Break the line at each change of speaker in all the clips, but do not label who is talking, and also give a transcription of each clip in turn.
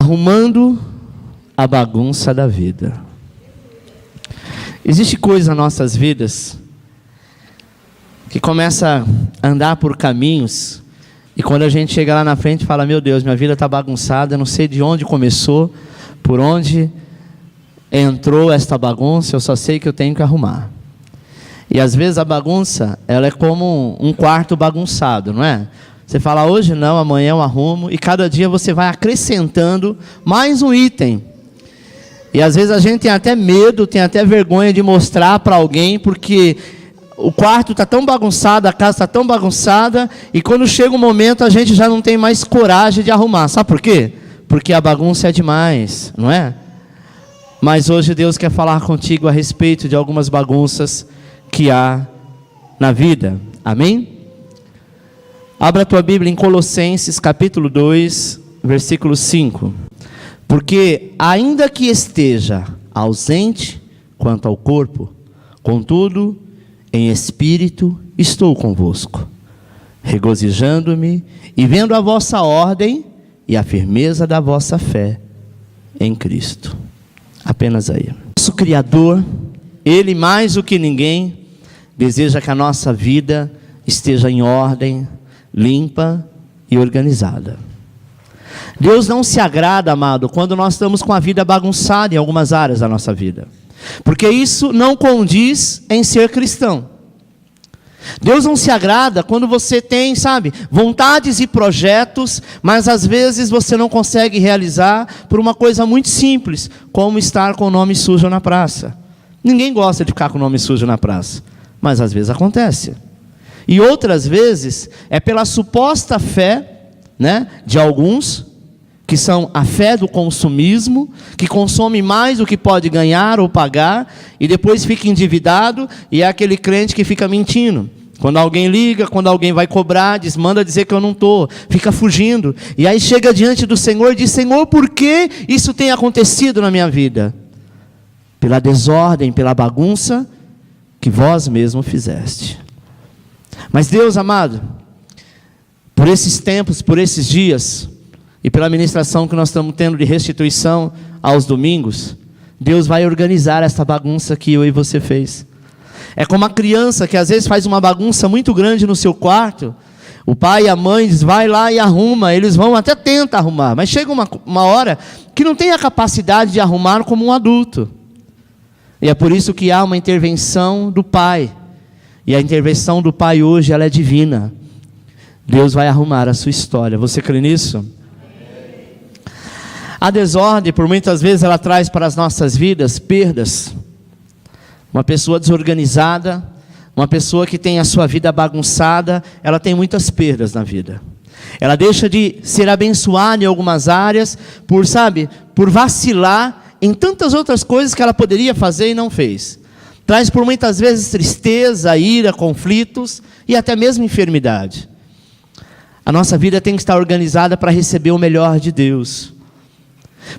Arrumando a bagunça da vida. Existe coisa nas nossas vidas que começa a andar por caminhos, e quando a gente chega lá na frente fala: meu Deus, minha vida está bagunçada, eu não sei de onde começou, por onde entrou esta bagunça, eu só sei que eu tenho que arrumar. E às vezes a bagunça, ela é como um quarto bagunçado, não é? Você fala: hoje não, amanhã eu arrumo, e cada dia você vai acrescentando mais um item. E às vezes a gente tem até medo, tem até vergonha de mostrar para alguém, porque o quarto está tão bagunçado, a casa está tão bagunçada, e quando chega um momento a gente já não tem mais coragem de arrumar. Sabe por quê? Porque a bagunça é demais, não é? Mas hoje Deus quer falar contigo a respeito de algumas bagunças que há na vida. Amém? Abra a tua Bíblia em Colossenses capítulo 2, versículo 5. Porque ainda que esteja ausente quanto ao corpo, contudo, em espírito estou convosco, regozijando-me e vendo a vossa ordem e a firmeza da vossa fé em Cristo. Apenas aí. Nosso Criador, Ele mais do que ninguém, deseja que a nossa vida esteja em ordem, limpa e organizada. Deus não se agrada, amado, quando nós estamos com a vida bagunçada em algumas áreas da nossa vida, porque isso não condiz em ser cristão. Deus não se agrada quando você tem, vontades e projetos, mas às vezes você não consegue realizar por uma coisa muito simples, como estar com o nome sujo na praça. Ninguém gosta de ficar com o nome sujo na praça, mas às vezes acontece. E outras vezes é pela suposta fé, de alguns, que são a fé do consumismo, que consome mais do que pode ganhar ou pagar, e depois fica endividado, e é aquele crente que fica mentindo. Quando alguém liga, quando alguém vai cobrar, manda dizer que eu não estou, fica fugindo. E aí chega diante do Senhor e diz: Senhor, por que isso tem acontecido na minha vida? Pela desordem, pela bagunça que vós mesmo fizeste. Mas Deus, amado, por esses tempos, por esses dias, e pela ministração que nós estamos tendo de restituição aos domingos, Deus vai organizar essa bagunça que eu e você fez. É como a criança que às vezes faz uma bagunça muito grande no seu quarto. O pai e a mãe diz: vai lá e arruma. Eles vão, até tentam arrumar, mas chega uma hora que não tem a capacidade de arrumar como um adulto. E é por isso que há uma intervenção do pai. E a intervenção do pai hoje, ela é divina. Deus vai arrumar a sua história. Você crê nisso? A desordem, por muitas vezes, ela traz para as nossas vidas perdas. Uma pessoa desorganizada, uma pessoa que tem a sua vida bagunçada, ela tem muitas perdas na vida. Ela deixa de ser abençoada em algumas áreas, por vacilar em tantas outras coisas que ela poderia fazer e não fez. Traz por muitas vezes tristeza, ira, conflitos e até mesmo enfermidade. A nossa vida tem que estar organizada para receber o melhor de Deus.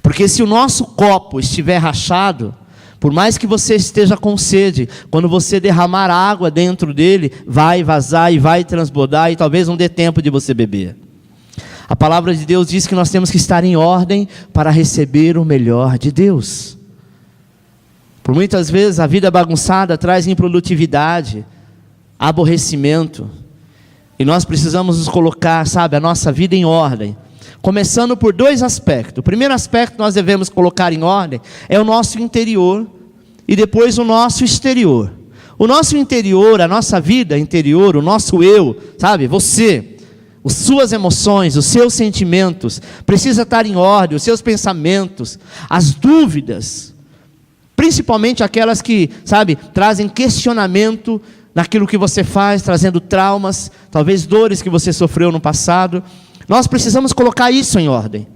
Porque se o nosso copo estiver rachado, por mais que você esteja com sede, quando você derramar água dentro dele, vai vazar e vai transbordar e talvez não dê tempo de você beber. A palavra de Deus diz que nós temos que estar em ordem para receber o melhor de Deus. Por muitas vezes a vida bagunçada traz improdutividade, aborrecimento. E nós precisamos nos colocar, a nossa vida em ordem. Começando por dois aspectos. O primeiro aspecto que nós devemos colocar em ordem é o nosso interior e depois o nosso exterior. O nosso interior, a nossa vida interior, o nosso eu, você, as suas emoções, os seus sentimentos, precisa estar em ordem, os seus pensamentos, as dúvidas, principalmente aquelas que, trazem questionamento naquilo que você faz, trazendo traumas, talvez dores que você sofreu no passado. Nós precisamos colocar isso em ordem.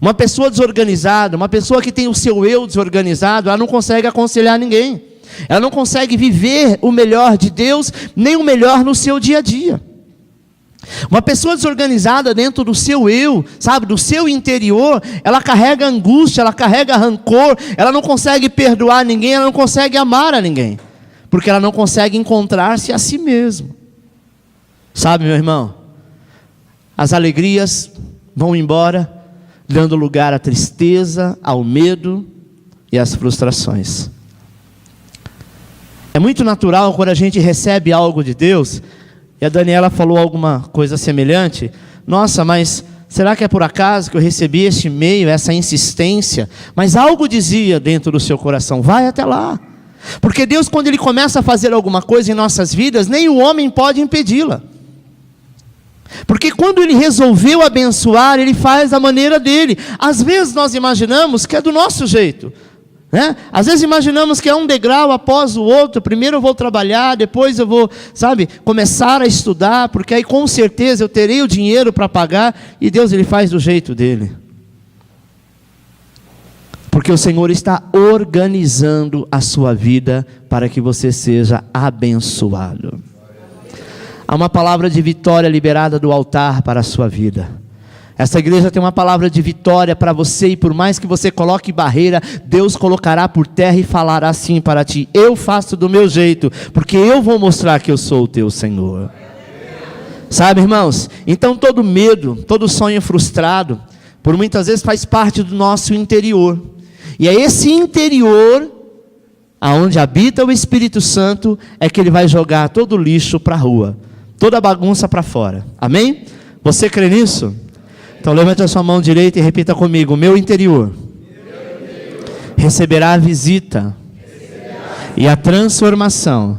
Uma pessoa desorganizada, uma pessoa que tem o seu eu desorganizado, ela não consegue aconselhar ninguém. Ela não consegue viver o melhor de Deus, nem o melhor no seu dia a dia. Uma pessoa desorganizada dentro do seu eu, do seu interior, ela carrega angústia, ela carrega rancor, ela não consegue perdoar ninguém, ela não consegue amar a ninguém, porque ela não consegue encontrar-se a si mesma. Meu irmão, as alegrias vão embora, dando lugar à tristeza, ao medo e às frustrações. É muito natural quando a gente recebe algo de Deus, e a Daniela falou alguma coisa semelhante. Nossa, mas será que é por acaso que eu recebi este e-mail, essa insistência? Mas algo dizia dentro do seu coração, vai até lá. Porque Deus, quando Ele começa a fazer alguma coisa em nossas vidas, nem o homem pode impedi-la. Porque quando Ele resolveu abençoar, Ele faz da maneira dEle. Às vezes nós imaginamos que é do nosso jeito, né? Às vezes imaginamos que é um degrau após o outro. Primeiro eu vou trabalhar, depois eu vou, começar a estudar, porque aí com certeza eu terei o dinheiro para pagar. E Deus, Ele faz do jeito dEle. Porque o Senhor está organizando a sua vida para que você seja abençoado. Há uma palavra de vitória liberada do altar para a sua vida. Essa igreja tem uma palavra de vitória para você, e por mais que você coloque barreira, Deus colocará por terra e falará assim para ti: eu faço do meu jeito, porque eu vou mostrar que eu sou o teu Senhor. Sabe, irmãos? Então todo medo, todo sonho frustrado, por muitas vezes faz parte do nosso interior. E é esse interior, aonde habita o Espírito Santo, é que Ele vai jogar todo o lixo para a rua, toda a bagunça para fora. Amém? Você crê nisso? Então levante a sua mão direita e repita comigo: meu interior receberá a visita e a transformação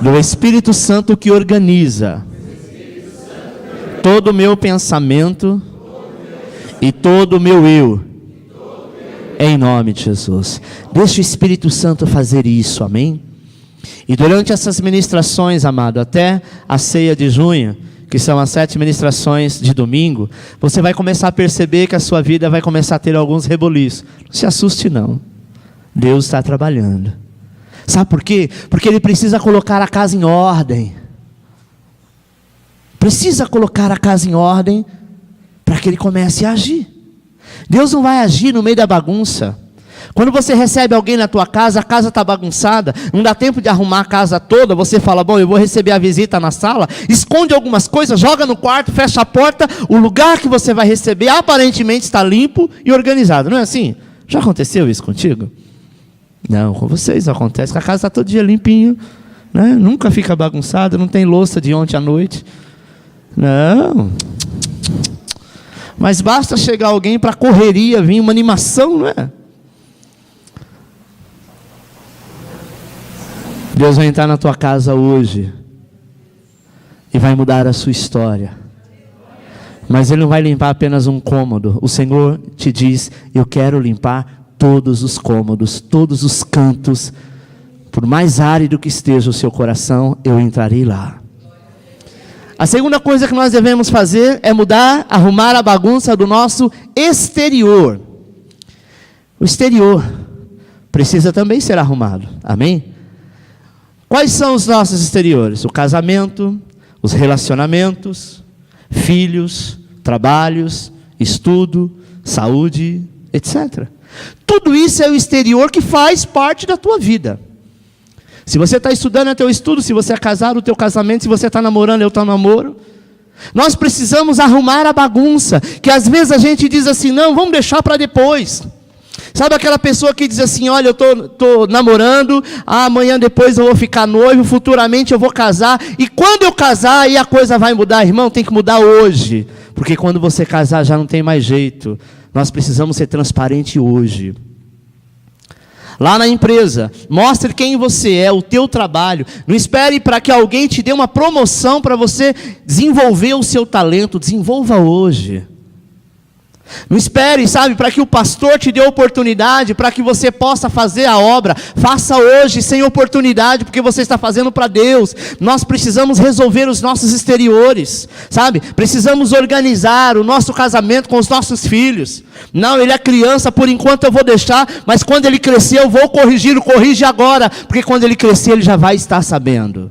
do Espírito Santo que organiza todo o meu pensamento e todo o meu eu. Em nome de Jesus. Deixa o Espírito Santo fazer isso, amém? E durante essas ministrações, amado, até a ceia de junho, que são as 7 ministrações de domingo, você vai começar a perceber que a sua vida vai começar a ter alguns reboliços. Não se assuste não, Deus está trabalhando. Sabe por quê? Porque Ele precisa colocar a casa em ordem. Precisa colocar a casa em ordem para que Ele comece a agir. Deus não vai agir no meio da bagunça. Quando você recebe alguém na tua casa, a casa está bagunçada, não dá tempo de arrumar a casa toda, você fala, bom, eu vou receber a visita na sala, esconde algumas coisas, joga no quarto, fecha a porta, o lugar que você vai receber aparentemente está limpo e organizado, não é assim? Já aconteceu isso contigo? Não, com vocês acontece, que a casa está todo dia limpinho, né? Nunca fica bagunçada, não tem louça de ontem à noite. Não. Mas basta chegar alguém para a correria, vir uma animação, não é? Deus vai entrar na tua casa hoje e vai mudar a sua história. Mas Ele não vai limpar apenas um cômodo. O Senhor te diz, eu quero limpar todos os cômodos, todos os cantos. Por mais árido que esteja o seu coração, eu entrarei lá. A segunda coisa que nós devemos fazer é mudar, arrumar a bagunça do nosso exterior. O exterior precisa também ser arrumado, amém? Quais são os nossos exteriores? O casamento, os relacionamentos, filhos, trabalhos, estudo, saúde, etc. Tudo isso é o exterior que faz parte da tua vida. Se você está estudando, é teu estudo. Se você é casado, o teu casamento. Se você está namorando, é o teu namoro. Nós precisamos arrumar a bagunça, que às vezes a gente diz assim, não, vamos deixar para depois. Sabe aquela pessoa que diz assim, olha, eu estou namorando, amanhã depois eu vou ficar noivo, futuramente eu vou casar, e quando eu casar, aí a coisa vai mudar. Irmão, tem que mudar hoje, porque quando você casar já não tem mais jeito. Nós precisamos ser transparentes hoje. Lá na empresa, mostre quem você é, o teu trabalho. Não espere para que alguém te dê uma promoção para você desenvolver o seu talento. Desenvolva hoje. Não espere, para que o pastor te dê oportunidade, para que você possa fazer a obra. Faça hoje, sem oportunidade, porque você está fazendo para Deus. Nós precisamos resolver os nossos exteriores, Precisamos organizar o nosso casamento com os nossos filhos. Não, ele é criança, por enquanto eu vou deixar, mas quando ele crescer eu vou corrigir, corrige agora, porque quando ele crescer ele já vai estar sabendo.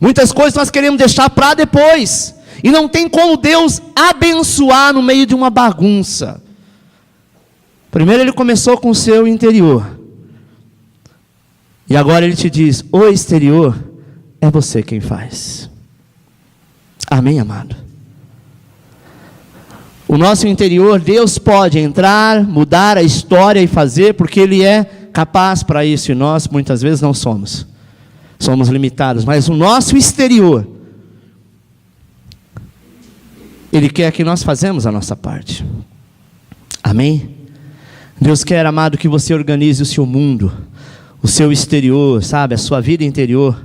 Muitas coisas nós queremos deixar para depois. E não tem como Deus abençoar no meio de uma bagunça. Primeiro Ele começou com o seu interior. E agora Ele te diz, o exterior é você quem faz. Amém, amado? O nosso interior, Deus pode entrar, mudar a história e fazer, porque Ele é capaz para isso, e nós muitas vezes não somos. Somos limitados, mas o nosso exterior, Ele quer que nós fazemos a nossa parte. Amém? Deus quer, amado, que você organize o seu mundo, o seu exterior, sabe, a sua vida interior,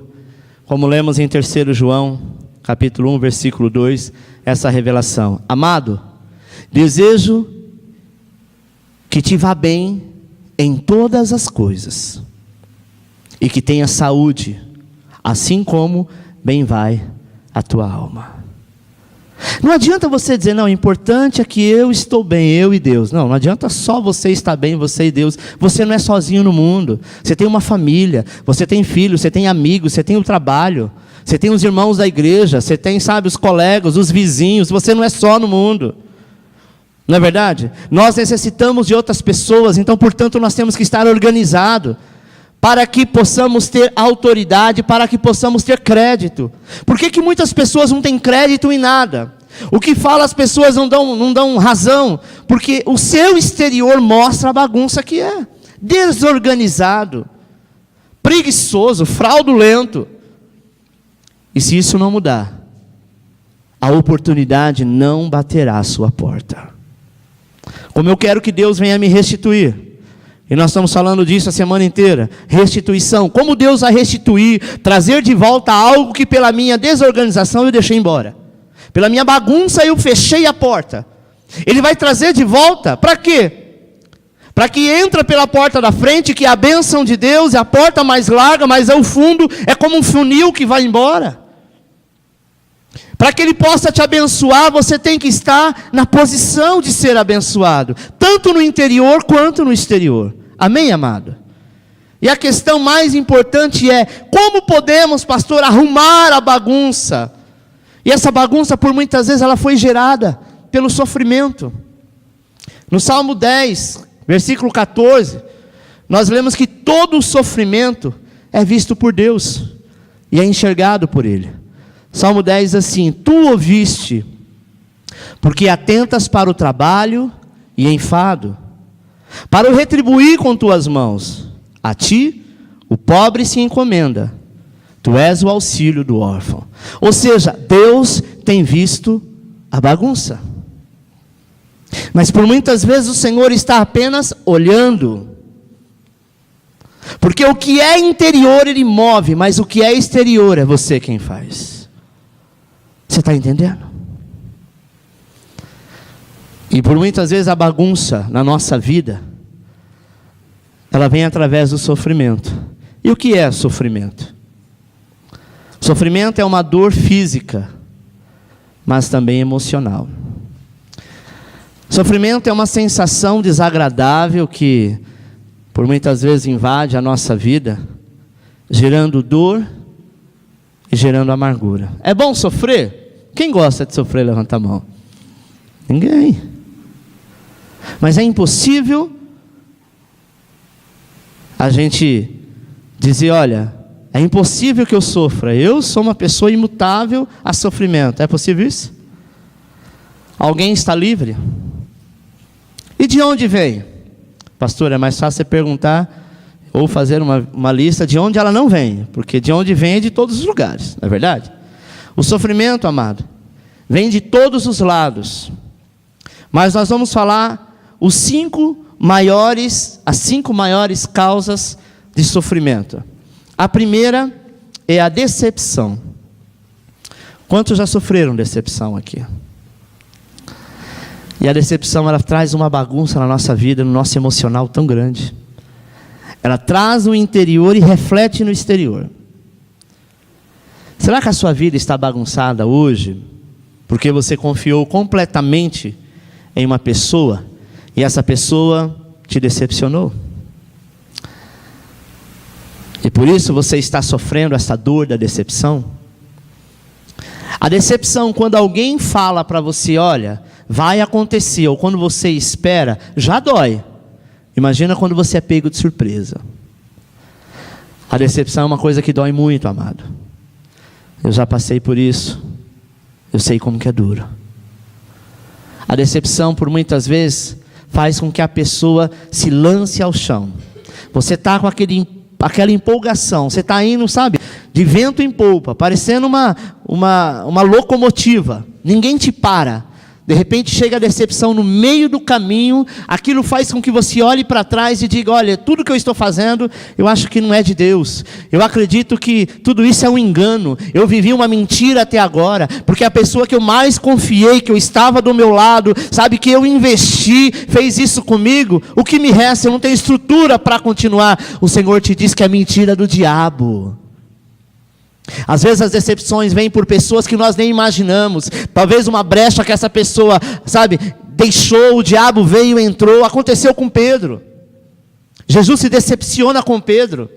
como lemos em 3 João, capítulo 1, versículo 2, essa revelação. Amado, desejo que te vá bem em todas as coisas, e que tenha saúde, assim como bem vai a tua alma. Não adianta você dizer, não, o importante é que eu estou bem, eu e Deus. Não adianta só você estar bem, você e Deus. Você não é sozinho no mundo. Você tem uma família, você tem filhos, você tem amigos, você tem o trabalho, você tem os irmãos da igreja, você tem, sabe, os colegas, os vizinhos. Você não é só no mundo. Não é verdade? Nós necessitamos de outras pessoas, então, portanto, nós temos que estar organizados, para que possamos ter autoridade, para que possamos ter crédito. Por que muitas pessoas não têm crédito em nada? O que fala as pessoas não dão razão, porque o seu exterior mostra a bagunça que é. Desorganizado, preguiçoso, fraudulento. E se isso não mudar, a oportunidade não baterá à sua porta. Como eu quero que Deus venha me restituir. E nós estamos falando disso a semana inteira. Restituição. Como Deus vai restituir, trazer de volta algo que pela minha desorganização eu deixei embora. Pela minha bagunça eu fechei a porta. Ele vai trazer de volta, para quê? Para que entra pela porta da frente, que é a bênção de Deus, é a porta mais larga, mas é o fundo, é como um funil que vai embora. Para que Ele possa te abençoar, você tem que estar na posição de ser abençoado, tanto no interior quanto no exterior. Amém, amado? E a questão mais importante é, como podemos, pastor, arrumar a bagunça? E essa bagunça, por muitas vezes, ela foi gerada pelo sofrimento. No Salmo 10, versículo 14, nós lemos que todo o sofrimento é visto por Deus, e é enxergado por Ele. Salmo 10 diz assim: tu ouviste, porque atentas para o trabalho e enfado, para o retribuir com tuas mãos. A ti o pobre se encomenda, tu és o auxílio do órfão. Ou seja, Deus tem visto a bagunça, mas por muitas vezes o Senhor está apenas olhando, porque o que é interior Ele move, mas o que é exterior é você quem faz. Você está entendendo? E por muitas vezes a bagunça na nossa vida, ela vem através do sofrimento. E o que é sofrimento? Sofrimento é uma dor física, mas também emocional. Sofrimento é uma sensação desagradável que por muitas vezes invade a nossa vida, gerando dor e gerando amargura. É bom sofrer? Quem gosta de sofrer, levanta a mão. Ninguém. Mas é impossível a gente dizer, olha, é impossível que eu sofra. Eu sou uma pessoa imutável a sofrimento. É possível isso? Alguém está livre? E de onde vem? Pastor, é mais fácil você perguntar ou fazer uma lista de onde ela não vem, porque de onde vem é de todos os lugares, não é verdade? O sofrimento, amado, vem de todos os lados, mas nós vamos falar as 5 maiores causas de sofrimento. A primeira é a decepção. Quantos já sofreram decepção aqui? E a decepção, ela traz uma bagunça na nossa vida, no nosso emocional tão grande. Ela traz no interior e reflete no exterior. Será que a sua vida está bagunçada hoje porque você confiou completamente em uma pessoa e essa pessoa te decepcionou? E por isso você está sofrendo essa dor da decepção? A decepção, quando alguém fala para você, olha, vai acontecer, ou quando você espera, já dói. Imagina quando você é pego de surpresa. A decepção é uma coisa que dói muito, amado. Eu já passei por isso. Eu sei como que é duro. A decepção, por muitas vezes, faz com que a pessoa se lance ao chão. Você está com aquela empolgação, você está indo, sabe, de vento em polpa, parecendo uma locomotiva, ninguém te para. De repente chega a decepção no meio do caminho, aquilo faz com que você olhe para trás e diga: olha, tudo que eu estou fazendo, eu acho que não é de Deus. Eu acredito que tudo isso é um engano. Eu vivi uma mentira até agora, porque a pessoa que eu mais confiei, que eu estava do meu lado, sabe, que eu investi, fez isso comigo. O que me resta? Eu não tenho estrutura para continuar. O Senhor te diz que é mentira do diabo. Às vezes as decepções vêm por pessoas que nós nem imaginamos. Talvez uma brecha que essa pessoa, sabe, deixou, o diabo veio, entrou. Aconteceu com Pedro. Jesus se decepciona com Pedro.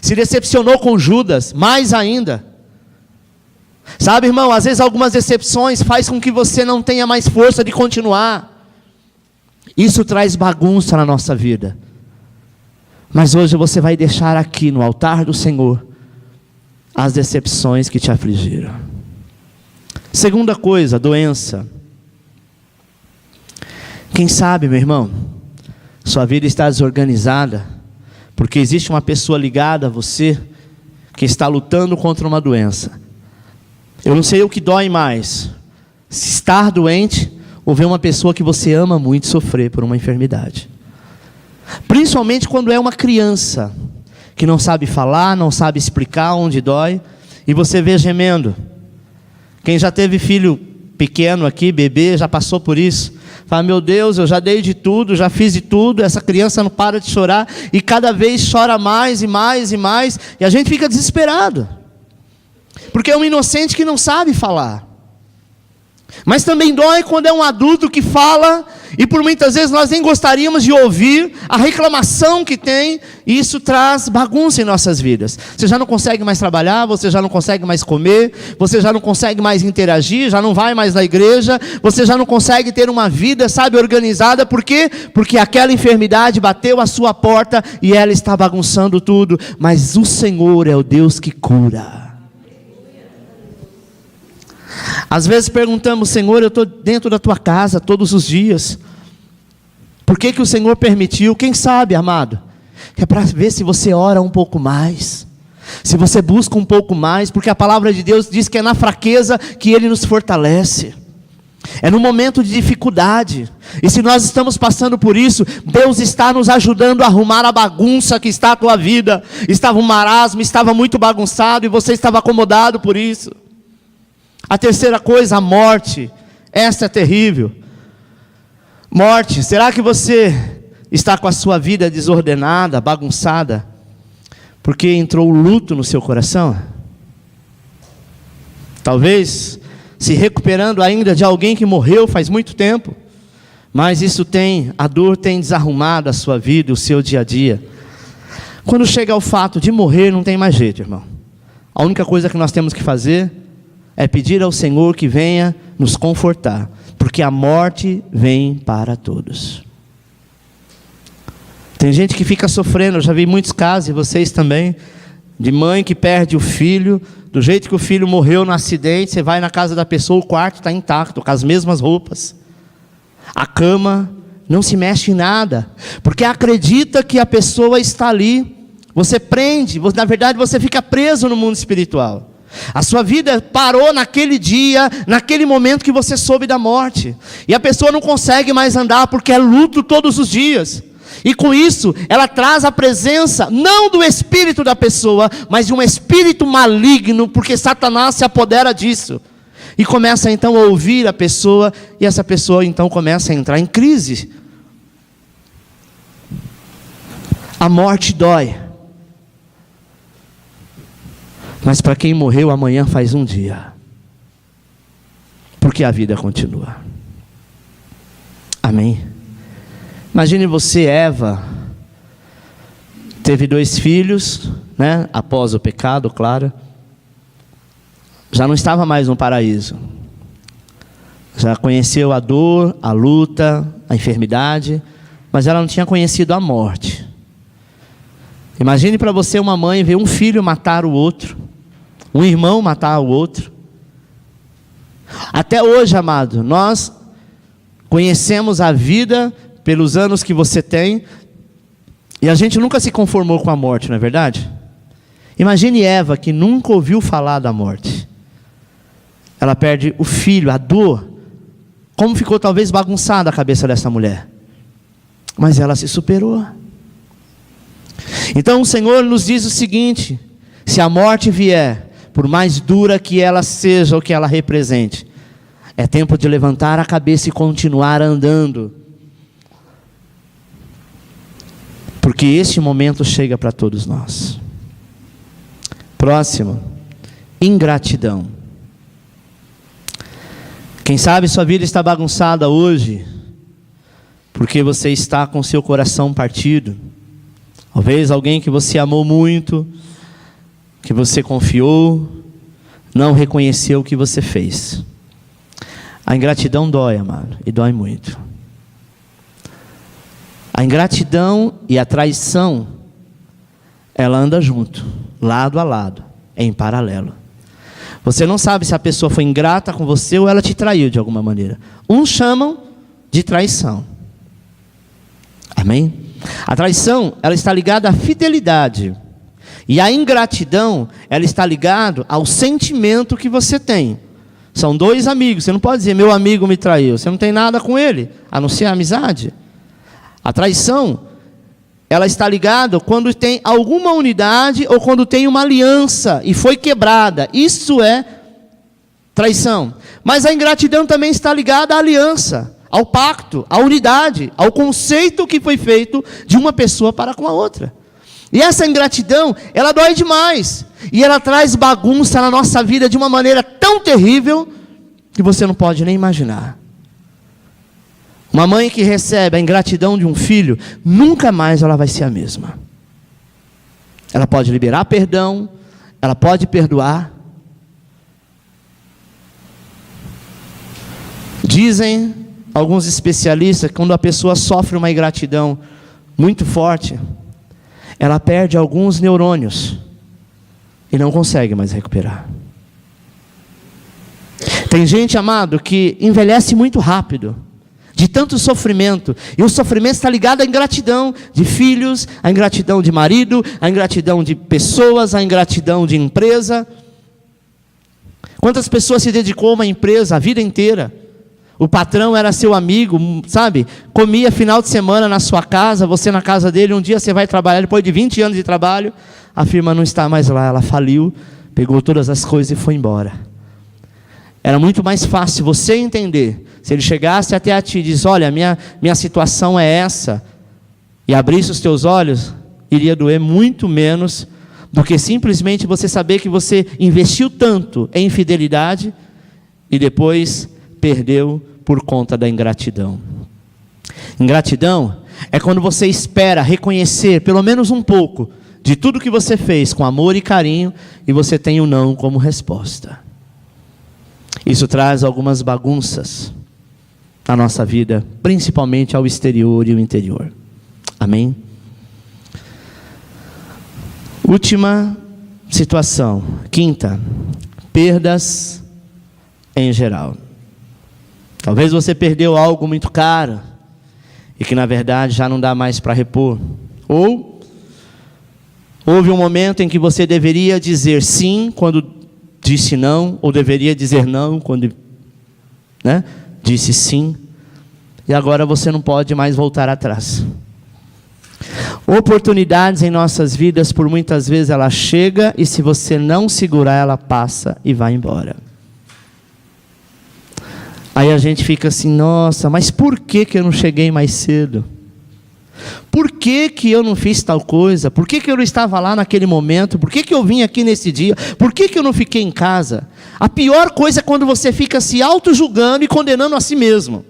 Se decepcionou com Judas, mais ainda. Sabe, irmão, às vezes algumas decepções faz com que você não tenha mais força de continuar. Isso traz bagunça na nossa vida. Mas hoje você vai deixar aqui no altar do Senhor as decepções que te afligiram. Segunda coisa, doença. Quem sabe, meu irmão, sua vida está desorganizada, porque existe uma pessoa ligada a você, que está lutando contra uma doença. Eu não sei o que dói mais, se estar doente, ou ver uma pessoa que você ama muito sofrer por uma enfermidade. Principalmente quando é uma criança, que não sabe falar, não sabe explicar onde dói, e você vê gemendo. Quem já teve filho pequeno aqui, bebê, já passou por isso. Fala: meu Deus, eu já dei de tudo, já fiz de tudo, essa criança não para de chorar, e cada vez chora mais e mais e mais, e a gente fica desesperado, porque é um inocente que não sabe falar. Mas também dói quando é um adulto que fala, e por muitas vezes nós nem gostaríamos de ouvir a reclamação que tem, e isso traz bagunça em nossas vidas. Você já não consegue mais trabalhar, você já não consegue mais comer, você já não consegue mais interagir, já não vai mais na igreja, você já não consegue ter uma vida, sabe, organizada. Por quê? Porque aquela enfermidade bateu a sua porta e ela está bagunçando tudo, mas o Senhor é o Deus que cura. Às vezes perguntamos: Senhor, eu estou dentro da tua casa todos os dias, por que o Senhor permitiu? Quem sabe, amado, é para ver se você ora um pouco mais, se você busca um pouco mais, porque a palavra de Deus diz que é na fraqueza que Ele nos fortalece, é no momento de dificuldade. E se nós estamos passando por isso, Deus está nos ajudando a arrumar a bagunça que está a tua vida. Estava um marasmo, estava muito bagunçado, e você estava acomodado por isso. A terceira coisa, a morte. Essa é terrível. Morte. Será que você está com a sua vida desordenada, bagunçada, porque entrou o luto no seu coração? Talvez se recuperando ainda de alguém que morreu faz muito tempo, mas a dor tem desarrumado a sua vida, o seu dia a dia. Quando chega ao fato de morrer, não tem mais jeito, irmão. A única coisa que nós temos que fazer é pedir ao Senhor que venha nos confortar, porque a morte vem para todos. Tem gente que fica sofrendo, eu já vi muitos casos, e vocês também, de mãe que perde o filho, do jeito que o filho morreu no acidente, você vai na casa da pessoa, o quarto está intacto, com as mesmas roupas, a cama não se mexe em nada, porque acredita que a pessoa está ali. Você prende, na verdade você fica preso no mundo espiritual. A sua vida parou naquele dia, naquele momento que você soube da morte, e a pessoa não consegue mais andar, porque é luto todos os dias. E com isso, ela traz a presença, não do espírito da pessoa, mas de um espírito maligno, porque Satanás se apodera disso. E começa então a ouvir a pessoa, e essa pessoa então começa a entrar em crise. A morte dói. Mas para quem morreu, amanhã faz um dia. Porque a vida continua. Amém? Imagine você, Eva, teve 2 filhos, né? Após o pecado, claro. Já não estava mais no paraíso. Já conheceu a dor, a luta, a enfermidade, mas ela não tinha conhecido a morte. Imagine para você uma mãe ver um filho matar o outro, um irmão matar o outro. Até hoje, amado, nós conhecemos a vida pelos anos que você tem, e a gente nunca se conformou com a morte, não é verdade? Imagine Eva, que nunca ouviu falar da morte. Ela perde o filho, a dor. Como ficou talvez bagunçada a cabeça dessa mulher. Mas ela se superou. Então o Senhor nos diz o seguinte: se a morte vier, por mais dura que ela seja ou que ela represente, é tempo de levantar a cabeça e continuar andando. Porque este momento chega para todos nós. Próximo, ingratidão. Quem sabe sua vida está bagunçada hoje, porque você está com seu coração partido. Talvez alguém que você amou muito, que você confiou, não reconheceu o que você fez. A ingratidão dói, amado, e dói muito. A ingratidão e a traição, ela anda junto, lado a lado, em paralelo. Você não sabe se a pessoa foi ingrata com você ou ela te traiu de alguma maneira. Uns chamam de traição. Amém? A traição, ela está ligada à fidelidade. E a ingratidão, ela está ligada ao sentimento que você tem. São dois amigos, você não pode dizer, meu amigo me traiu. Você não tem nada com ele, a não ser a amizade. A traição, ela está ligada quando tem alguma unidade ou quando tem uma aliança e foi quebrada. Isso é traição. Mas a ingratidão também está ligada à aliança, ao pacto, à unidade, ao conceito que foi feito de uma pessoa para com a outra. E essa ingratidão, ela dói demais. E ela traz bagunça na nossa vida de uma maneira tão terrível que você não pode nem imaginar. Uma mãe que recebe a ingratidão de um filho, nunca mais ela vai ser a mesma. Ela pode liberar perdão, ela pode perdoar. Dizem alguns especialistas que quando a pessoa sofre uma ingratidão muito forte, ela perde alguns neurônios e não consegue mais recuperar. Tem gente, amado, que envelhece muito rápido, de tanto sofrimento, e o sofrimento está ligado à ingratidão de filhos, à ingratidão de marido, à ingratidão de pessoas, à ingratidão de empresa. Quantas pessoas se dedicou a uma empresa a vida inteira? O patrão era seu amigo, sabe? Comia final de semana na sua casa, você na casa dele, um dia você vai trabalhar, depois de 20 anos de trabalho, a firma não está mais lá, ela faliu, pegou todas as coisas e foi embora. Era muito mais fácil você entender, se ele chegasse até a ti e diz, olha, minha situação é essa, e abrisse os teus olhos, iria doer muito menos, do que simplesmente você saber que você investiu tanto em fidelidade, e depois perdeu por conta da ingratidão. Ingratidão é quando você espera reconhecer pelo menos um pouco de tudo que você fez com amor e carinho e você tem o não como resposta. Isso traz algumas bagunças na nossa vida, principalmente ao exterior e ao interior. Amém? Última situação, quinta, perdas em geral. Talvez você perdeu algo muito caro e que na verdade já não dá mais para repor. Ou houve um momento em que você deveria dizer sim quando disse não, ou deveria dizer não quando disse sim, e agora você não pode mais voltar atrás. Oportunidades em nossas vidas, por muitas vezes ela chega e se você não segurar, ela passa e vai embora. Aí a gente fica assim, nossa, mas por que eu não cheguei mais cedo? Por que eu não fiz tal coisa? Por que eu não estava lá naquele momento? Por que eu vim aqui nesse dia? Por que eu não fiquei em casa? A pior coisa é quando você fica se auto-julgando e condenando a si mesmo.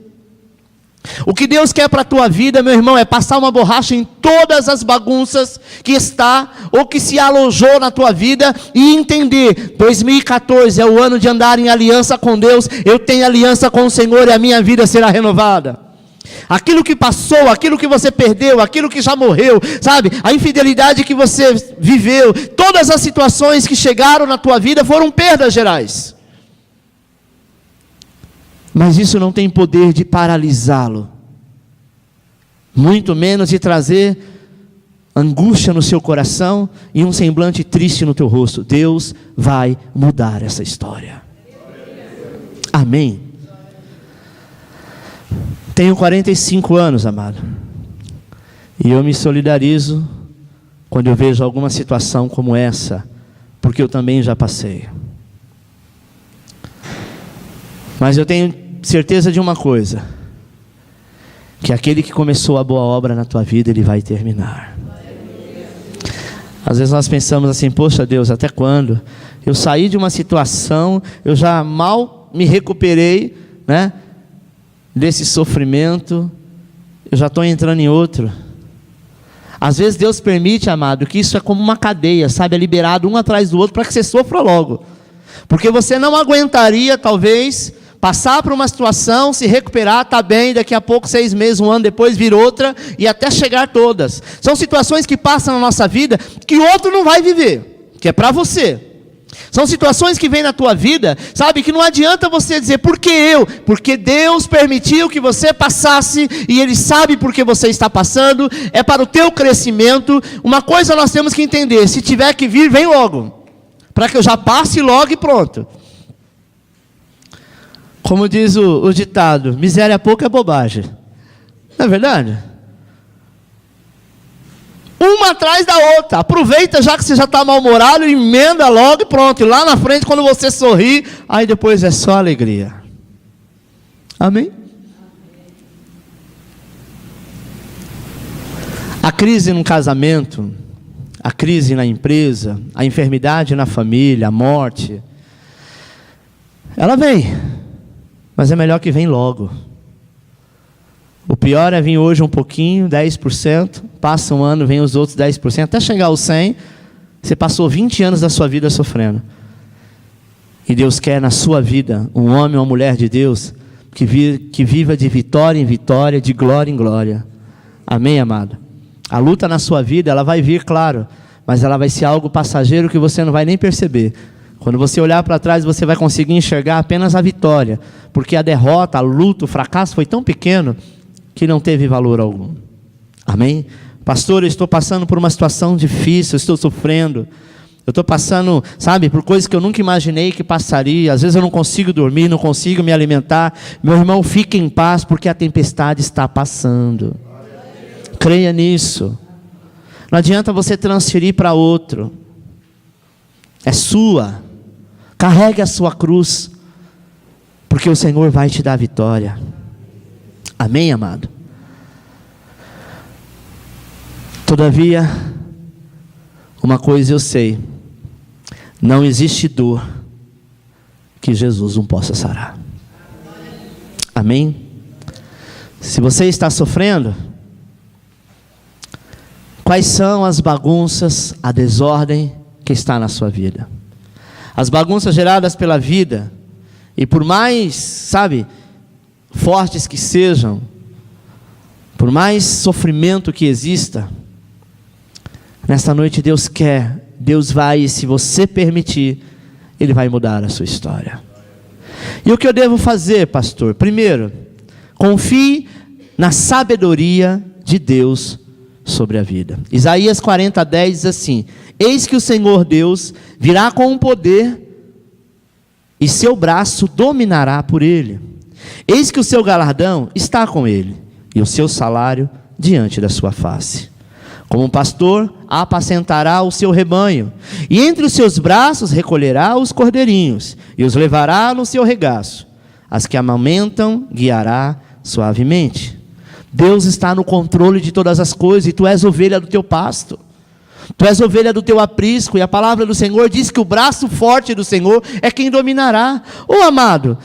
O que Deus quer para a tua vida, meu irmão, é passar uma borracha em todas as bagunças que está ou que se alojou na tua vida e entender, 2014 é o ano de andar em aliança com Deus, eu tenho aliança com o Senhor e a minha vida será renovada. Aquilo que passou, aquilo que você perdeu, aquilo que já morreu, sabe? A infidelidade que você viveu, todas as situações que chegaram na tua vida foram perdas gerais. Mas isso não tem poder de paralisá-lo, muito menos de trazer angústia no seu coração e um semblante triste no teu rosto. Deus vai mudar essa história. Amém. Tenho 45 anos, amado, e eu me solidarizo quando eu vejo alguma situação como essa, porque eu também já passei. Mas eu tenho certeza de uma coisa, que aquele que começou a boa obra na tua vida, ele vai terminar. Às vezes nós pensamos assim: poxa Deus, até quando? Eu saí de uma situação, eu já mal me recuperei, né, desse sofrimento, eu já estou entrando em outro. Às vezes Deus permite, amado, que isso é como uma cadeia, sabe, é liberado um atrás do outro para que você sofra logo, porque você não aguentaria talvez passar por uma situação, se recuperar, está bem, daqui a pouco, 6 meses, 1 ano depois, vir outra, e até chegar todas. São situações que passam na nossa vida, que o outro não vai viver, que é para você. São situações que vêm na tua vida, sabe, que não adianta você dizer: por que eu? Porque Deus permitiu que você passasse, e Ele sabe por que você está passando, é para o teu crescimento. Uma coisa nós temos que entender: se tiver que vir, vem logo, para que eu já passe logo e pronto. Como diz o ditado, miséria pouca é bobagem. Não é verdade? Uma atrás da outra. Aproveita já que você já está mal-humorado, emenda logo e pronto. E lá na frente, quando você sorrir, aí depois é só alegria. Amém? A crise no casamento, a crise na empresa, a enfermidade na família, a morte, ela vem. Mas é melhor que vem logo. O pior é vir hoje um pouquinho, 10%, passa um ano, vem os outros 10%, até chegar aos 100%, você passou 20 anos da sua vida sofrendo. E Deus quer na sua vida, um homem ou uma mulher de Deus, que viva de vitória em vitória, de glória em glória. Amém, amado? A luta na sua vida, ela vai vir, claro, mas ela vai ser algo passageiro que você não vai nem perceber. Quando você olhar para trás, você vai conseguir enxergar apenas a vitória, porque a derrota, a luta, o fracasso foi tão pequeno que não teve valor algum. Amém? Pastor, eu estou passando por uma situação difícil, eu estou sofrendo, eu estou passando, sabe, por coisas que eu nunca imaginei que passaria. Às vezes eu não consigo dormir, não consigo me alimentar. Meu irmão, fique em paz, porque a tempestade está passando. Creia nisso. Não adianta você transferir para outro. É sua. Carregue a sua cruz, porque o Senhor vai te dar vitória. Amém, amado? Todavia, uma coisa eu sei: não existe dor que Jesus não possa sarar. Amém? Se você está sofrendo, quais são as bagunças, a desordem que está na sua vida? As bagunças geradas pela vida, e por mais, sabe, fortes que sejam, por mais sofrimento que exista, nesta noite Deus quer, Deus vai, e se você permitir, Ele vai mudar a sua história. E o que eu devo fazer, pastor? Primeiro, confie na sabedoria de Deus sobre a vida. Isaías 40:10 diz assim: eis que o Senhor Deus virá com poder, e seu braço dominará por ele. Eis que o seu galardão está com ele, e o seu salário diante da sua face. Como um pastor apacentará o seu rebanho, e entre os seus braços recolherá os cordeirinhos, e os levará no seu regaço. As que amamentam guiará suavemente. Deus está no controle de todas as coisas, e tu és ovelha do teu pasto. Tu és ovelha do teu aprisco, e a palavra do Senhor diz que o braço forte do Senhor é quem dominará. Ô amado,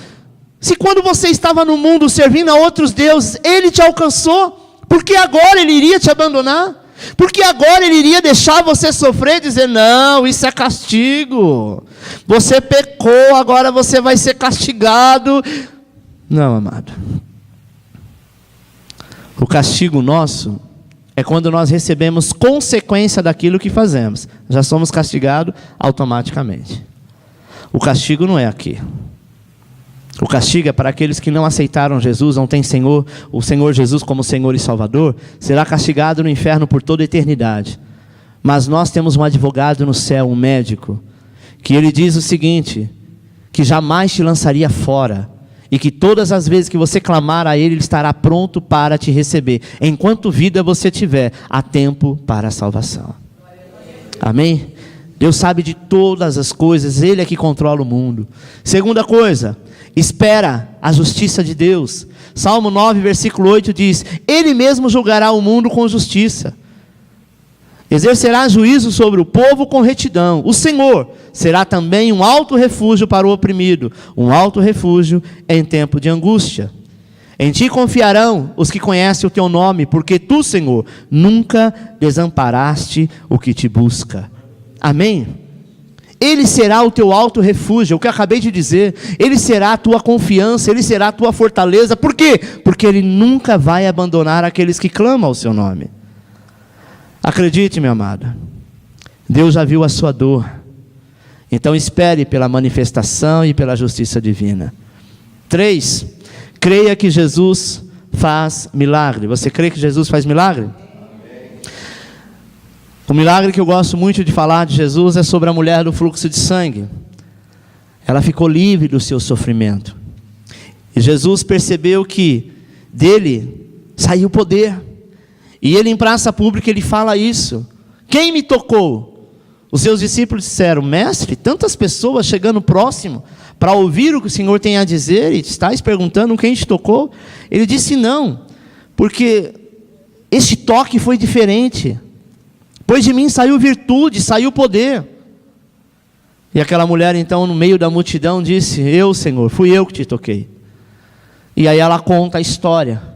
se quando você estava no mundo servindo a outros deuses, Ele te alcançou, por que agora Ele iria te abandonar? Porque agora Ele iria deixar você sofrer e dizer: não, isso é castigo, você pecou, agora você vai ser castigado. Não, amado. O castigo nosso é quando nós recebemos consequência daquilo que fazemos. Já somos castigados automaticamente. O castigo não é aqui. O castigo é para aqueles que não aceitaram Jesus, não têm o Senhor Jesus como Senhor e Salvador, será castigado no inferno por toda a eternidade. Mas nós temos um advogado no céu, um médico, que ele diz o seguinte, que jamais te lançaria fora, e que todas as vezes que você clamar a Ele, Ele estará pronto para te receber. Enquanto vida você tiver, há tempo para a salvação. Amém? Deus sabe de todas as coisas, Ele é que controla o mundo. Segunda coisa, espera a justiça de Deus. Salmo 9, versículo 8 diz, Ele mesmo julgará o mundo com justiça. Exercerá juízo sobre o povo com retidão. O Senhor será também um alto refúgio para o oprimido, um alto refúgio em tempo de angústia. Em ti confiarão os que conhecem o teu nome, porque tu, Senhor, nunca desamparaste o que te busca. Amém? Ele será o teu alto refúgio, o que eu acabei de dizer. Ele será a tua confiança, Ele será a tua fortaleza. Por quê? Porque Ele nunca vai abandonar aqueles que clamam ao seu nome. Acredite, meu amado, Deus já viu a sua dor, então espere pela manifestação e pela justiça divina. 3, creia que Jesus faz milagre. Você crê que Jesus faz milagre? O milagre que eu gosto muito de falar de Jesus é sobre a mulher do fluxo de sangue. Ela ficou livre do seu sofrimento, e Jesus percebeu que dele saiu poder. E ele em praça pública, ele fala isso. Quem me tocou? Os seus discípulos disseram, mestre, tantas pessoas chegando próximo para ouvir o que o Senhor tem a dizer, e estás perguntando quem te tocou? Ele disse não, porque este toque foi diferente. Pois de mim saiu virtude, saiu poder. E aquela mulher então no meio da multidão disse, eu, Senhor, fui eu que te toquei. E aí ela conta a história.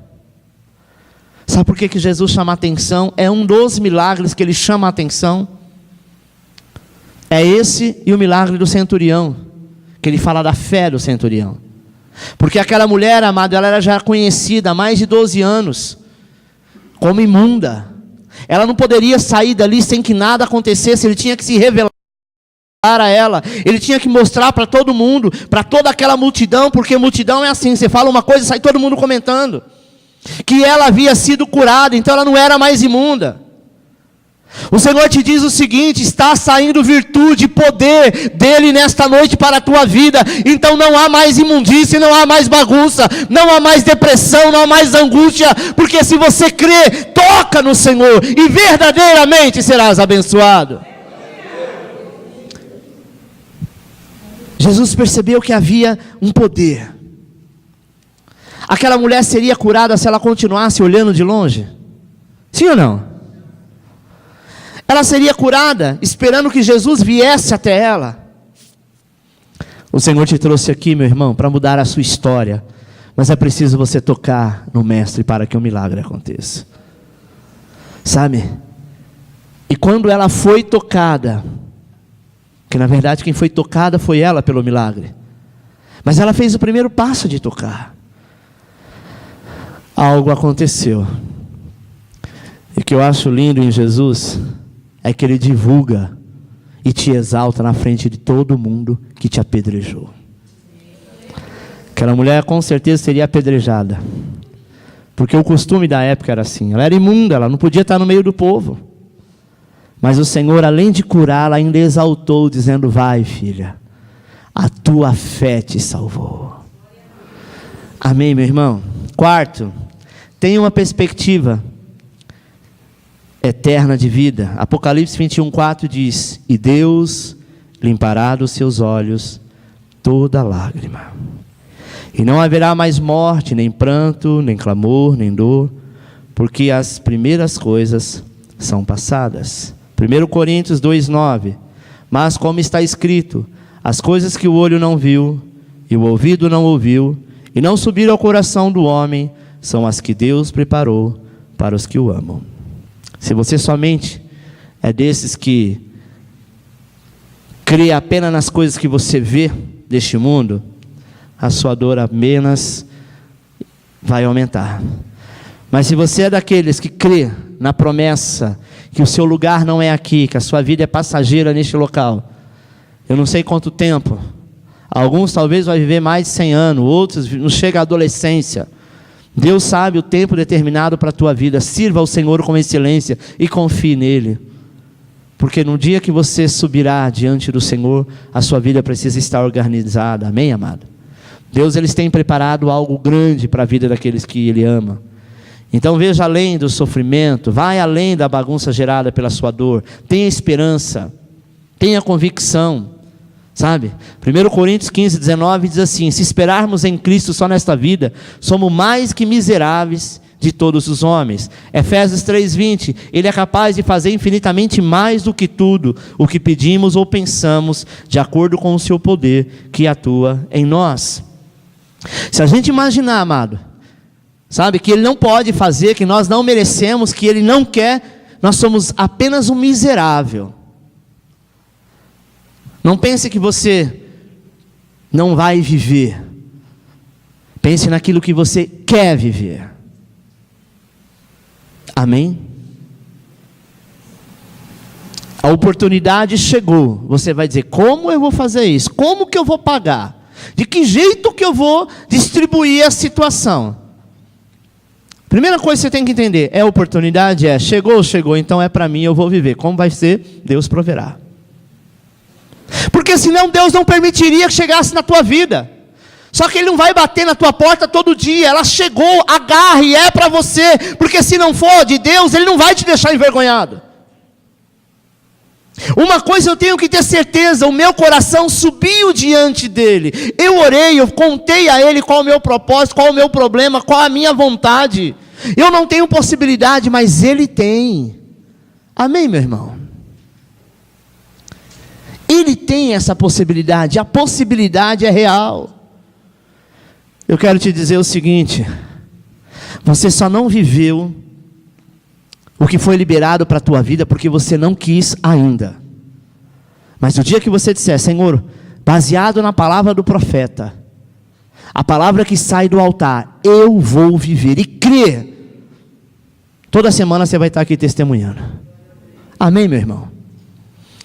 Sabe por que Jesus chama a atenção? É um dos milagres que Ele chama a atenção. É esse e o milagre do centurião, que Ele fala da fé do centurião. Porque aquela mulher, amado, ela era já conhecida há mais de 12 anos, como imunda. Ela não poderia sair dali sem que nada acontecesse, Ele tinha que se revelar a ela. Ele tinha que mostrar para todo mundo, para toda aquela multidão, porque multidão é assim, você fala uma coisa e sai todo mundo comentando. Que ela havia sido curada, então ela não era mais imunda. O Senhor te diz o seguinte, está saindo virtude, poder dEle nesta noite para a tua vida. Então não há mais imundície, não há mais bagunça, não há mais depressão, não há mais angústia. Porque se você crê, toca no Senhor e verdadeiramente serás abençoado. Jesus percebeu que havia um poder. Aquela mulher seria curada se ela continuasse olhando de longe? Sim ou não? Ela seria curada esperando que Jesus viesse até ela. O Senhor te trouxe aqui, meu irmão, para mudar a sua história. Mas é preciso você tocar no Mestre para que o milagre aconteça. Sabe? E quando ela foi tocada, que na verdade quem foi tocada foi ela pelo milagre. Mas ela fez o primeiro passo de tocar. Algo aconteceu. E o que eu acho lindo em Jesus é que Ele divulga e te exalta na frente de todo mundo que te apedrejou. Aquela mulher com certeza seria apedrejada, porque o costume da época era assim. Ela era imunda, ela não podia estar no meio do povo. Mas o Senhor, além de curá-la, ainda exaltou, dizendo, vai filha, a tua fé te salvou. Amém, meu irmão? 4, tenha uma perspectiva eterna de vida. Apocalipse 21:4 diz, e Deus limpará dos seus olhos toda lágrima. E não haverá mais morte, nem pranto, nem clamor, nem dor, porque as primeiras coisas são passadas. 1 Coríntios 2:9, mas como está escrito, as coisas que o olho não viu, e o ouvido não ouviu, e não subiram ao coração do homem, são as que Deus preparou para os que o amam. Se você somente é desses que crê apenas nas coisas que você vê deste mundo, a sua dor apenas vai aumentar. Mas se você é daqueles que crê na promessa que o seu lugar não é aqui, que a sua vida é passageira neste local, eu não sei quanto tempo Alguns talvez vai viver mais de 100 anos, outros não chega à adolescência. Deus sabe o tempo determinado para a tua vida. Sirva ao Senhor com excelência e confie nele. Porque no dia que você subirá diante do Senhor, a sua vida precisa estar organizada. Amém, amado? Deus, eles têm preparado algo grande para a vida daqueles que Ele ama. Então veja além do sofrimento, vai além da bagunça gerada pela sua dor. Tenha esperança, tenha convicção, sabe? 1 Coríntios 15, 19 diz assim: se esperarmos em Cristo só nesta vida, somos mais que miseráveis de todos os homens. Efésios 3:20, Ele é capaz de fazer infinitamente mais do que tudo o que pedimos ou pensamos, de acordo com o seu poder que atua em nós. Se a gente imaginar, amado, sabe, que Ele não pode fazer, que nós não merecemos, que Ele não quer, nós somos apenas um miserável. Não pense que você não vai viver. Pense naquilo que você quer viver. Amém? A oportunidade chegou. Você vai dizer: como eu vou fazer isso? Como que eu vou pagar? De que jeito que eu vou distribuir a situação? Primeira coisa que você tem que entender: é oportunidade? Chegou, então é para mim, eu vou viver. Como vai ser? Deus proverá. Porque senão Deus não permitiria que chegasse na tua vida. Só que Ele não vai bater na tua porta todo dia. Ela chegou, agarre, é para você. Porque se não for de Deus, Ele não vai te deixar envergonhado. Uma coisa eu tenho que ter certeza: o meu coração subiu diante dEle. Eu orei, eu contei a Ele qual o meu propósito, qual o meu problema, qual a minha vontade. Eu não tenho possibilidade, mas Ele tem. Amém, meu irmão? Ele tem essa possibilidade, a possibilidade é real. Eu quero te dizer o seguinte: você só não viveu o que foi liberado para a tua vida porque você não quis ainda. Mas no dia que você disser: Senhor, baseado na palavra do profeta, a palavra que sai do altar, eu vou viver e crer, toda semana você vai estar aqui testemunhando. Amém, meu irmão?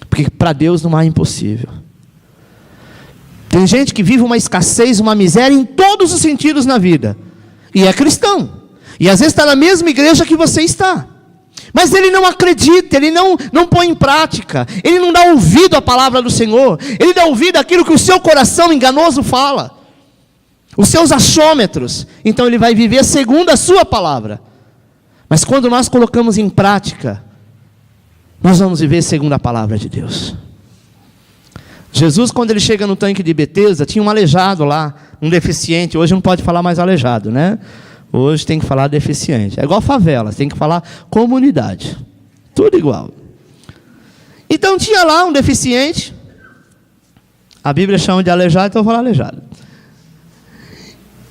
Porque para Deus não há impossível. Tem gente que vive uma escassez, uma miséria em todos os sentidos na vida, e é cristão, e às vezes está na mesma igreja que você está, mas ele não acredita, ele não põe em prática, ele não dá ouvido à palavra do Senhor, ele dá ouvido àquilo que o seu coração enganoso fala, os seus achômetros. Então ele vai viver segundo a sua palavra. Mas quando nós colocamos em prática, nós vamos viver segundo a palavra de Deus. Jesus, quando ele chega no tanque de Betesda, tinha um aleijado lá, um deficiente. Hoje não pode falar mais aleijado, né? Hoje tem que falar deficiente. É igual favela, tem que falar comunidade. Tudo igual. Então tinha lá um deficiente. A Bíblia chama de aleijado, então eu vou falar aleijado.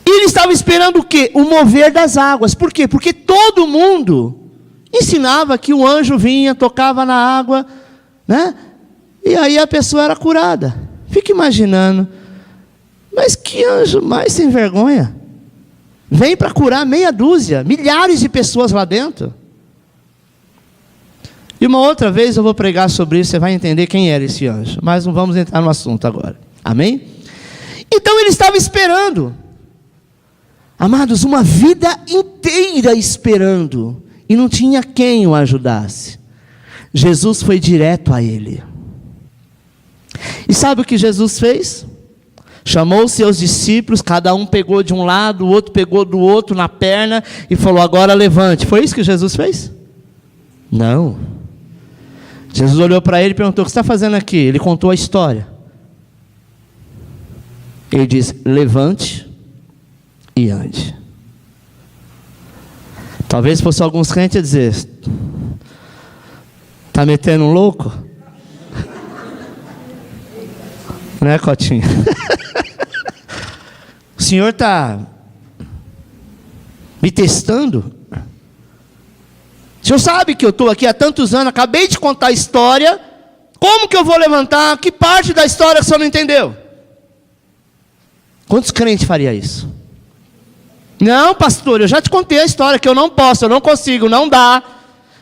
E ele estava esperando o quê? O mover das águas. Por quê? Porque todo mundo ensinava que o anjo vinha, tocava na água, né? E aí a pessoa era curada. Fica imaginando, mas que anjo mais sem vergonha? Vem para curar meia dúzia, milhares de pessoas lá dentro. E uma outra vez eu vou pregar sobre isso, você vai entender quem era esse anjo. Mas não vamos entrar no assunto agora. Amém? Então ele estava esperando. Amados, uma vida inteira esperando. E não tinha quem o ajudasse. Jesus foi direto a ele. E sabe o que Jesus fez? Chamou os seus discípulos, cada um pegou de um lado, o outro pegou do outro na perna e falou: agora levante. Foi isso que Jesus fez? Não. Jesus olhou para ele e perguntou: o que você está fazendo aqui? Ele contou a história. Ele disse: levante e ande. Talvez fosse alguns crentes dizer: está metendo um louco? Né, Cotinha? O Senhor está me testando? O Senhor sabe que eu estou aqui há tantos anos, acabei de contar a história, como que eu vou levantar? Que parte da história que o Senhor não entendeu? Quantos crentes faria isso? Não, pastor, eu já te contei a história, que eu não posso, eu não consigo, não dá,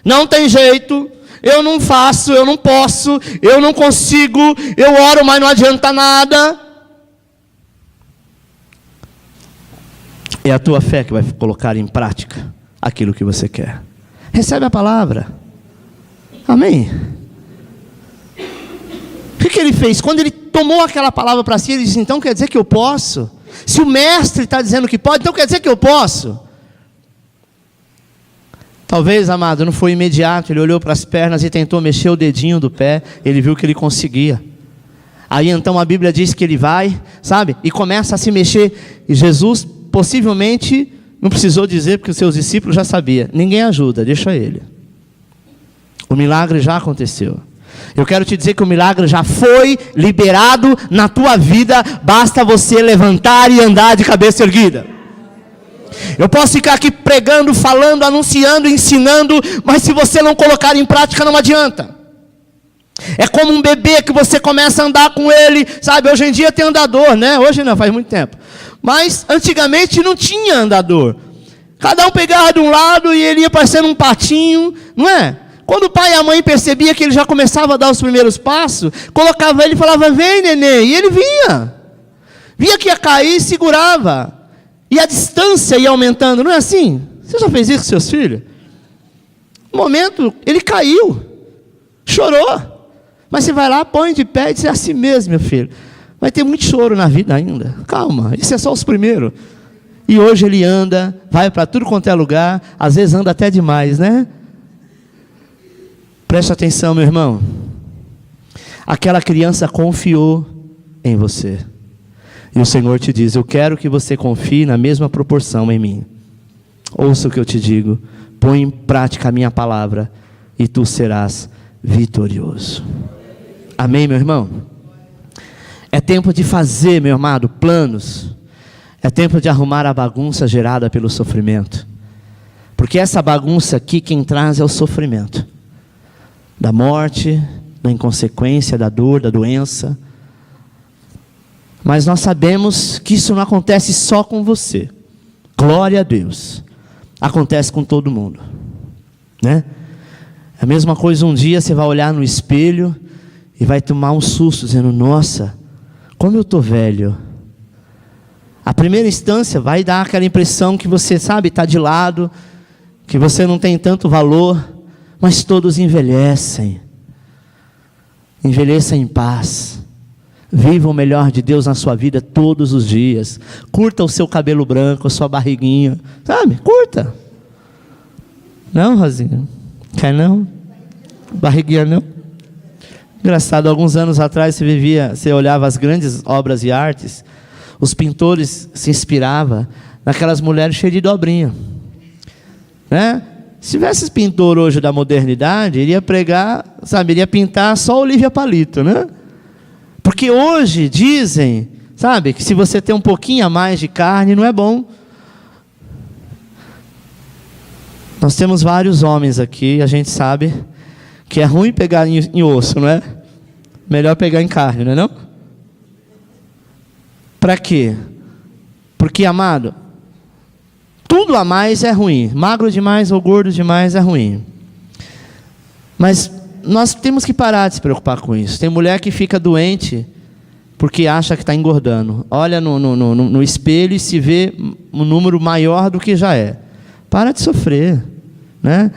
não tem jeito, eu não faço, eu não posso, eu não consigo, eu oro, mas não adianta nada. É a tua fé que vai colocar em prática aquilo que você quer. Recebe a palavra. Amém? O que ele fez? Quando ele tomou aquela palavra para si, ele disse, então quer dizer que eu posso? Se o mestre está dizendo que pode, então quer dizer que eu posso? Talvez, amado, não foi imediato. Ele olhou para as pernas e tentou mexer o dedinho do pé. Ele viu que ele conseguia. Aí então a Bíblia diz que ele vai, sabe? E começa a se mexer. E Jesus possivelmente não precisou dizer, porque os seus discípulos já sabiam. Ninguém ajuda, deixa ele. O milagre já aconteceu. Eu quero te dizer que o milagre já foi liberado na tua vida. Basta você levantar e andar de cabeça erguida. Eu posso ficar aqui pregando, falando, anunciando, ensinando, mas se você não colocar em prática não adianta. É como um bebê que você começa a andar com ele, sabe? Hoje em dia tem andador, né? Hoje não, faz muito tempo. Mas antigamente não tinha andador. Cada um pegava de um lado e ele ia parecendo um patinho, não é? Quando o pai e a mãe percebiam que ele já começava a dar os primeiros passos, colocava ele e falava, vem neném, e ele vinha. Via que ia cair e segurava. E a distância ia aumentando, não é assim? Você já fez isso com seus filhos? No momento, ele caiu, chorou. Mas você vai lá, põe de pé e diz, é assim mesmo, meu filho. Vai ter muito choro na vida ainda. Calma, isso é só os primeiros. E hoje ele anda, vai para tudo quanto é lugar, às vezes anda até demais, né? Preste atenção, meu irmão. Aquela criança confiou em você. E o Senhor te diz, eu quero que você confie na mesma proporção em mim. Ouça o que eu te digo. Põe em prática a minha palavra e tu serás vitorioso. Amém, meu irmão? É tempo de fazer, meu amado, planos. É tempo de arrumar a bagunça gerada pelo sofrimento. Porque essa bagunça aqui, quem traz é o sofrimento. Da morte, da inconsequência, da dor, da doença. Mas nós sabemos que isso não acontece só com você. Glória a Deus. Acontece com todo mundo, né? É a mesma coisa, um dia você vai olhar no espelho e vai tomar um susto, dizendo, nossa, como eu estou velho. A primeira instância vai dar aquela impressão que você, sabe, está de lado, que você não tem tanto valor, mas todos envelhecem. Envelheça em paz. Viva o melhor de Deus na sua vida todos os dias. Curta o seu cabelo branco, a sua barriguinha. Sabe? Curta. Não, Rosinha? Quer não? Barriguinha não? Engraçado, alguns anos atrás você olhava as grandes obras de artes, os pintores se inspiravam naquelas mulheres cheias de dobrinha. Né? Se tivesse pintor hoje da modernidade, iria pregar, sabe, iria pintar só Olívia Palito, né? Porque hoje dizem, sabe, que se você tem um pouquinho a mais de carne, não é bom. Nós temos vários homens aqui, a gente sabe que é ruim pegar em osso, não é? Melhor pegar em carne, não é não? Para quê? Porque, amado, tudo a mais é ruim. Magro demais ou gordo demais é ruim. Mas nós temos que parar de se preocupar com isso. Tem mulher que fica doente porque acha que está engordando. Olha no espelho e se vê um número maior do que já é. Para de sofrer, né?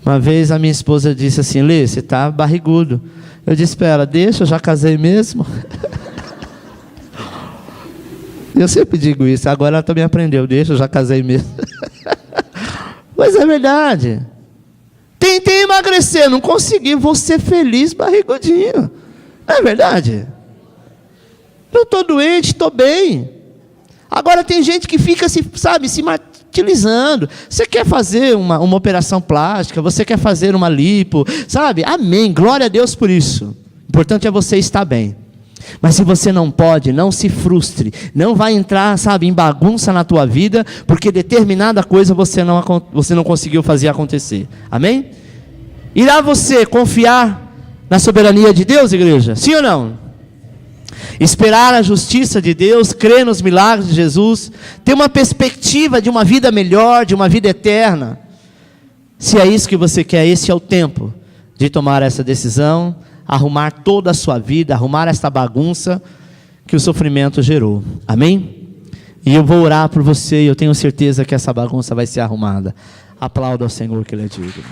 Uma vez a minha esposa disse assim, Lê, você está barrigudo. Eu disse para ela, deixa, eu já casei mesmo. Eu sempre digo isso, agora ela também aprendeu, deixa, eu já casei mesmo. Mas é verdade. Tentei emagrecer, não consegui, vou ser feliz barrigudinho. Não é verdade? Eu estou doente, estou bem. Agora tem gente que fica, se martirizando. Você quer fazer uma operação plástica, você quer fazer uma lipo, sabe? Amém, glória a Deus por isso. O importante é você estar bem. Mas se você não pode, não se frustre. Não vai entrar, sabe, em bagunça na tua vida, porque determinada coisa você não conseguiu fazer acontecer. Amém? Irá você confiar na soberania de Deus, igreja? Sim ou não? Esperar a justiça de Deus, crer nos milagres de Jesus, ter uma perspectiva de uma vida melhor, de uma vida eterna. Se é isso que você quer, esse é o tempo de tomar essa decisão, arrumar toda a sua vida, arrumar esta bagunça que o sofrimento gerou. Amém? E eu vou orar por você e eu tenho certeza que essa bagunça vai ser arrumada. Aplauda ao Senhor que Ele é digno.